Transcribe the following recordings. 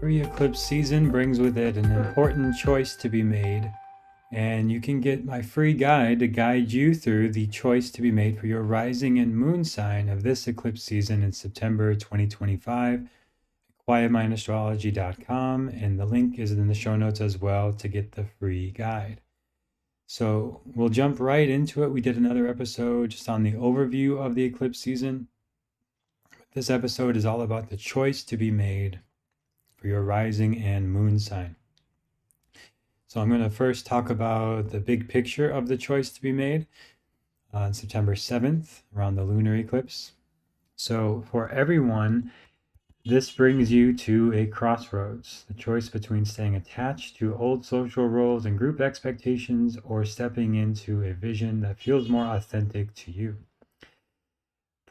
Every eclipse season brings with it an important choice to be made, and you can get my free guide to guide you through the choice to be made for your rising and moon sign of this eclipse season in September 2025 at quietmindastrology.com, and the link is in the show notes as well to get the free guide. So we'll jump right into it. We did another episode just on the overview of the eclipse season. This episode is all about the choice to be made for your rising and moon sign. So I'm going to first talk about the big picture of the choice to be made on September 7th around the lunar eclipse. So for everyone, this brings you to a crossroads, the choice between staying attached to old social roles and group expectations or stepping into a vision that feels more authentic to you.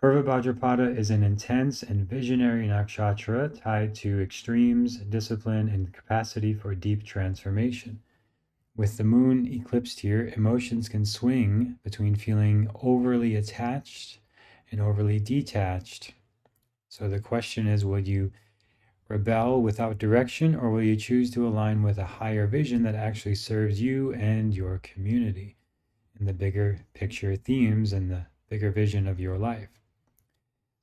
Purva Bhadrapada is an intense and visionary nakshatra tied to extremes, discipline, and capacity for deep transformation. With the moon eclipsed here, emotions can swing between feeling overly attached and overly detached. So the question is, will you rebel without direction, or will you choose to align with a higher vision that actually serves you and your community in the bigger picture themes and the bigger vision of your life?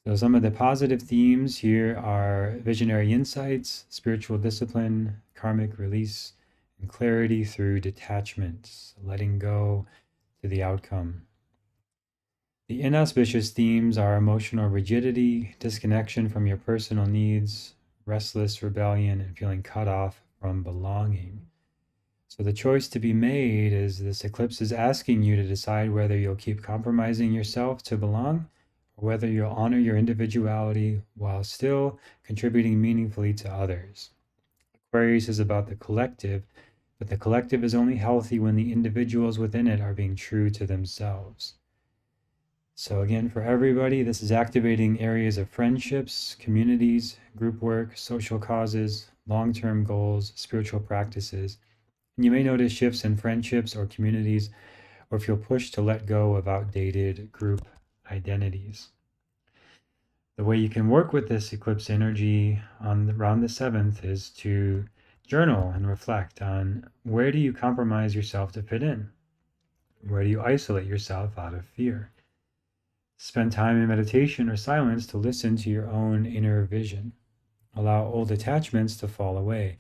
So some of the positive themes here are visionary insights, spiritual discipline, karmic release, and clarity through detachment, letting go to the outcome. The inauspicious themes are emotional rigidity, disconnection from your personal needs, restless rebellion, and feeling cut off from belonging. So the choice to be made is this eclipse is asking you to decide whether you'll keep compromising yourself to belong, or whether you'll honor your individuality while still contributing meaningfully to others. Aquarius is about the collective, but the collective is only healthy when the individuals within it are being true to themselves. So again, for everybody, this is activating areas of friendships, communities, group work, social causes, long-term goals, spiritual practices. And you may notice shifts in friendships or communities, or feel pushed to let go of outdated group identities. The way you can work with this eclipse energy on around the 7th is to journal and reflect on, where do you compromise yourself to fit in? Where do you isolate yourself out of fear? Spend time in meditation or silence to listen to your own inner vision. Allow old attachments to fall away.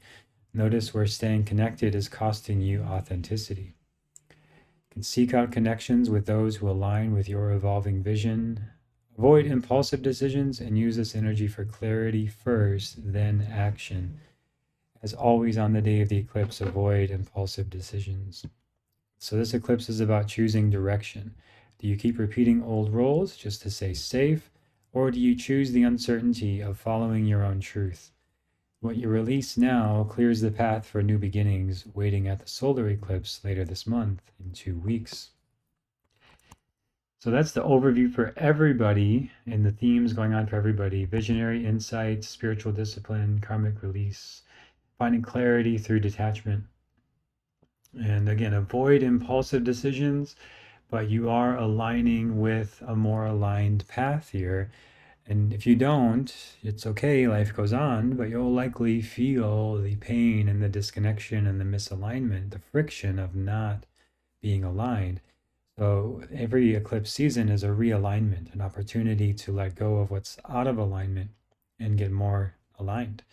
Notice where staying connected is costing you authenticity. You can seek out connections with those who align with your evolving vision. Avoid impulsive decisions and use this energy for clarity first, then action. As always on the day of the eclipse, avoid impulsive decisions. So this eclipse is about choosing direction. Do you keep repeating old roles just to stay safe, or do you choose the uncertainty of following your own truth? What you release now clears the path for new beginnings waiting at the solar eclipse later this month in 2 weeks. So that's the overview for everybody and the themes going on for everybody: visionary insights, spiritual discipline, karmic release, finding clarity through detachment. And again, avoid impulsive decisions, but you are aligning with a more aligned path here. And if you don't, it's okay, life goes on, but you'll likely feel the pain and the disconnection and the misalignment, the friction of not being aligned. So every eclipse season is a realignment, an opportunity to let go of what's out of alignment and get more aligned.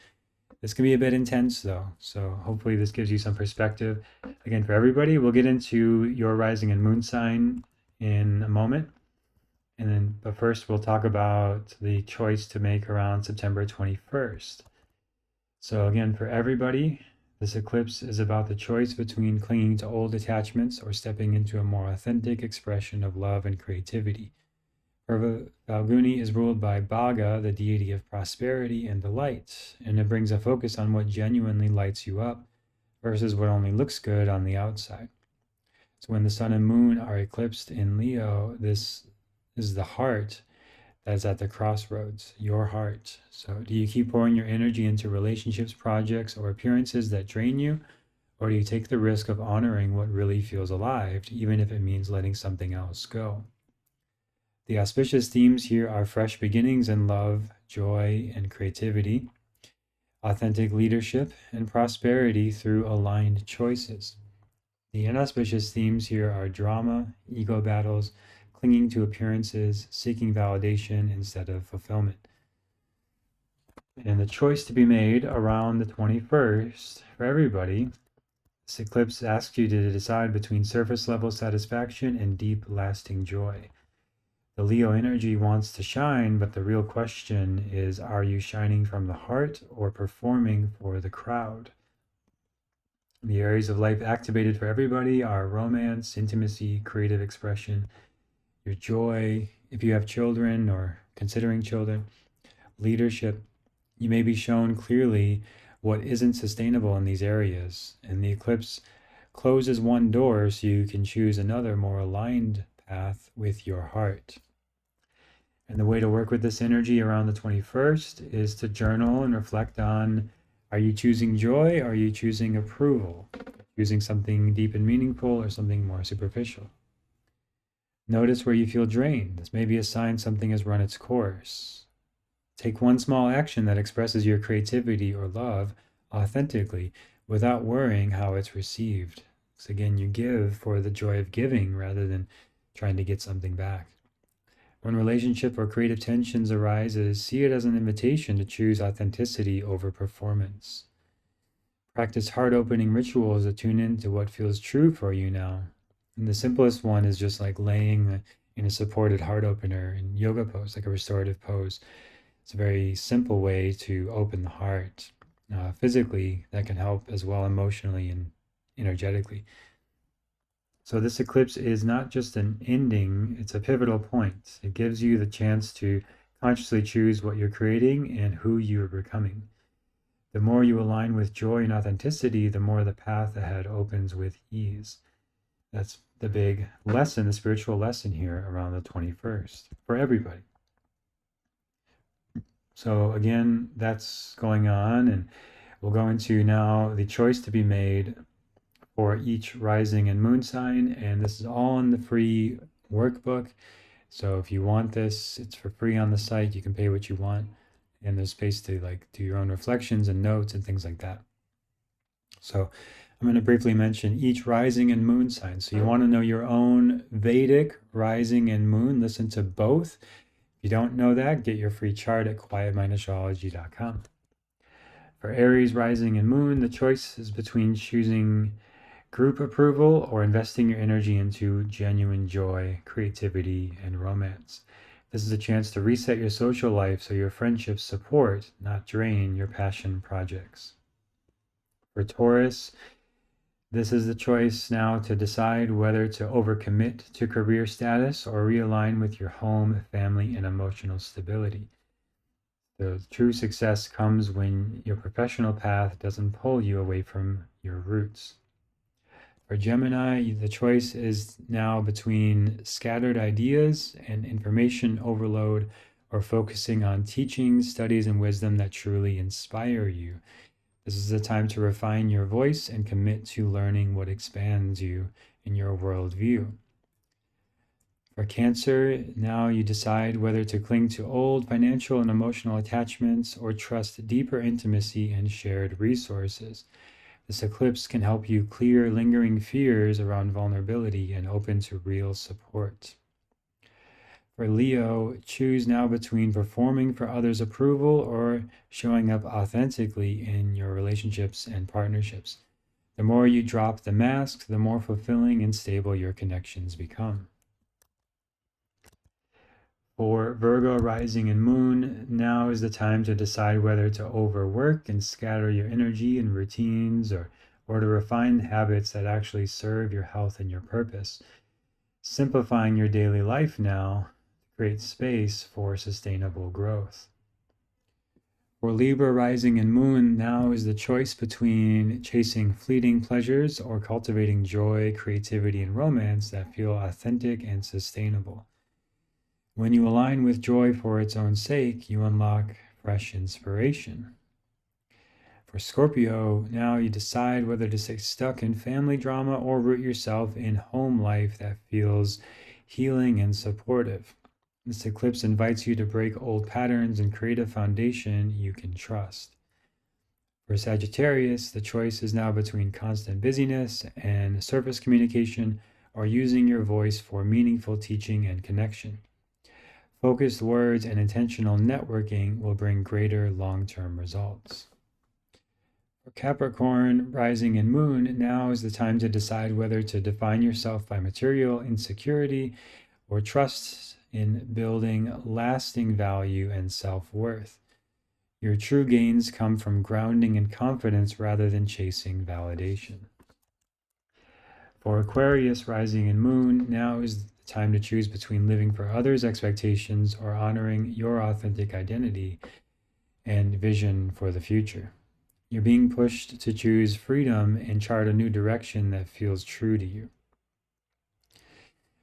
This can be a bit intense though, so hopefully this gives you some perspective. Again, for everybody, we'll get into your rising and moon sign in a moment. But first we'll talk about the choice to make around September 21st. So again, for everybody, this eclipse is about the choice between clinging to old attachments or stepping into a more authentic expression of love and creativity. Purva Bhadrapada is ruled by Bhaga, the deity of prosperity and delight, and it brings a focus on what genuinely lights you up versus what only looks good on the outside. So when the sun and moon are eclipsed in Leo, this is the heart that's at the crossroads, your heart. So do you keep pouring your energy into relationships, projects, or appearances that drain you? Or do you take the risk of honoring what really feels alive, even if it means letting something else go? The auspicious themes here are fresh beginnings in love, joy, and creativity. authentic leadership, and prosperity through aligned choices. The inauspicious themes here are drama, ego battles, clinging to appearances, seeking validation instead of fulfillment. And the choice to be made around the 21st for everybody, this eclipse asks you to decide between surface level satisfaction and deep lasting joy. The Leo energy wants to shine, but the real question is, are you shining from the heart or performing for the crowd? The areas of life activated for everybody are romance, intimacy, creative expression, your joy, if you have children or considering children, leadership. You may be shown clearly what isn't sustainable in these areas, and the eclipse closes one door so you can choose another more aligned path with your heart. And the way to work with this energy around the 21st is to journal and reflect on, are you choosing joy? Or are you choosing approval? Choosing something deep and meaningful or something more superficial? Notice where you feel drained. This may be a sign something has run its course. Take one small action that expresses your creativity or love authentically without worrying how it's received. So again, you give for the joy of giving rather than trying to get something back. When relationship or creative tensions arises, see it as an invitation to choose authenticity over performance. Practice heart-opening rituals that tune into what feels true for you now. And the simplest one is just like laying in a supported heart opener in yoga pose, like a restorative pose. It's a very simple way to open the heart. Physically, that can help as well emotionally and energetically. So this eclipse is not just an ending, it's a pivotal point. It gives you the chance to consciously choose what you're creating and who you're becoming. The more you align with joy and authenticity, the more the path ahead opens with ease. That's the big lesson, the spiritual lesson here around the 21st for everybody. So again, that's going on, and we'll go into now the choice to be made for each rising and moon sign, and this is all in the free workbook. So if you want this, it's for free on the site. You can pay what you want, and there's space to like do your own reflections and notes and things like that. So I'm going to briefly mention each rising and moon sign. So you want to know your own Vedic rising and moon, listen to both. If you don't know that, get your free chart at quietmindastrology.com. For Aries rising and moon, the choice is between choosing group approval or investing your energy into genuine joy, creativity, and romance. This is a chance to reset your social life so your friendships support, not drain, your passion projects. For Taurus, this is the choice now to decide whether to overcommit to career status or realign with your home, family, and emotional stability. The true success comes when your professional path doesn't pull you away from your roots. For Gemini, the choice is now between scattered ideas and information overload, or focusing on teaching, studies, and wisdom that truly inspire you. This is the time to refine your voice and commit to learning what expands you in your worldview. For Cancer, now you decide whether to cling to old financial and emotional attachments or trust deeper intimacy and shared resources. This eclipse can help you clear lingering fears around vulnerability and open to real support. For Leo, choose now between performing for others' approval or showing up authentically in your relationships and partnerships. The more you drop the mask, the more fulfilling and stable your connections become. For Virgo rising and moon, now is the time to decide whether to overwork and scatter your energy in routines or to refine habits that actually serve your health and your purpose. Simplifying your daily life now creates space for sustainable growth. For Libra rising and moon, now is the choice between chasing fleeting pleasures or cultivating joy, creativity, and romance that feel authentic and sustainable. When you align with joy for its own sake, you unlock fresh inspiration. For Scorpio, now you decide whether to stay stuck in family drama or root yourself in home life that feels healing and supportive. This eclipse invites you to break old patterns and create a foundation you can trust. For Sagittarius, the choice is now between constant busyness and surface communication or using your voice for meaningful teaching and connection. Focused words and intentional networking will bring greater long-term results. For Capricorn, rising and moon, now is the time to decide whether to define yourself by material insecurity or trust in building lasting value and self-worth. Your true gains come from grounding in confidence rather than chasing validation. For Aquarius, rising and moon, now is the time to choose between living for others' expectations or honoring your authentic identity and vision for the future. You're being pushed to choose freedom and chart a new direction that feels true to you.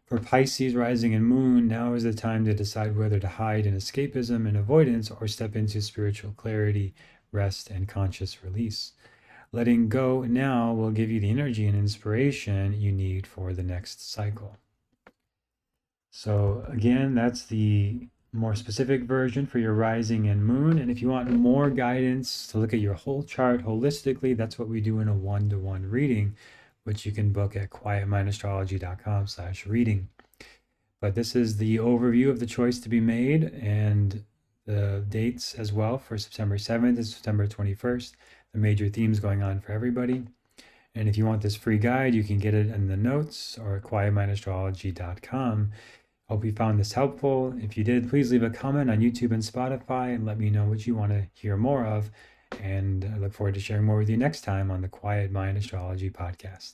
For Pisces, rising and moon, now is the time to decide whether to hide in escapism and avoidance or step into spiritual clarity, rest, and conscious release. Letting go now will give you the energy and inspiration you need for the next cycle. So again, that's the more specific version for your rising and moon. And if you want more guidance to look at your whole chart holistically, that's what we do in a one-to-one reading, which you can book at quietmindastrology.com/reading. But this is the overview of the choice to be made and the dates as well for September 7th and September 21st, the major themes going on for everybody. And if you want this free guide, you can get it in the notes or at quietmindastrology.com. Hope you found this helpful. If you did, please leave a comment on YouTube and Spotify and let me know what you want to hear more of. And I look forward to sharing more with you next time on the Quiet Mind Astrology podcast.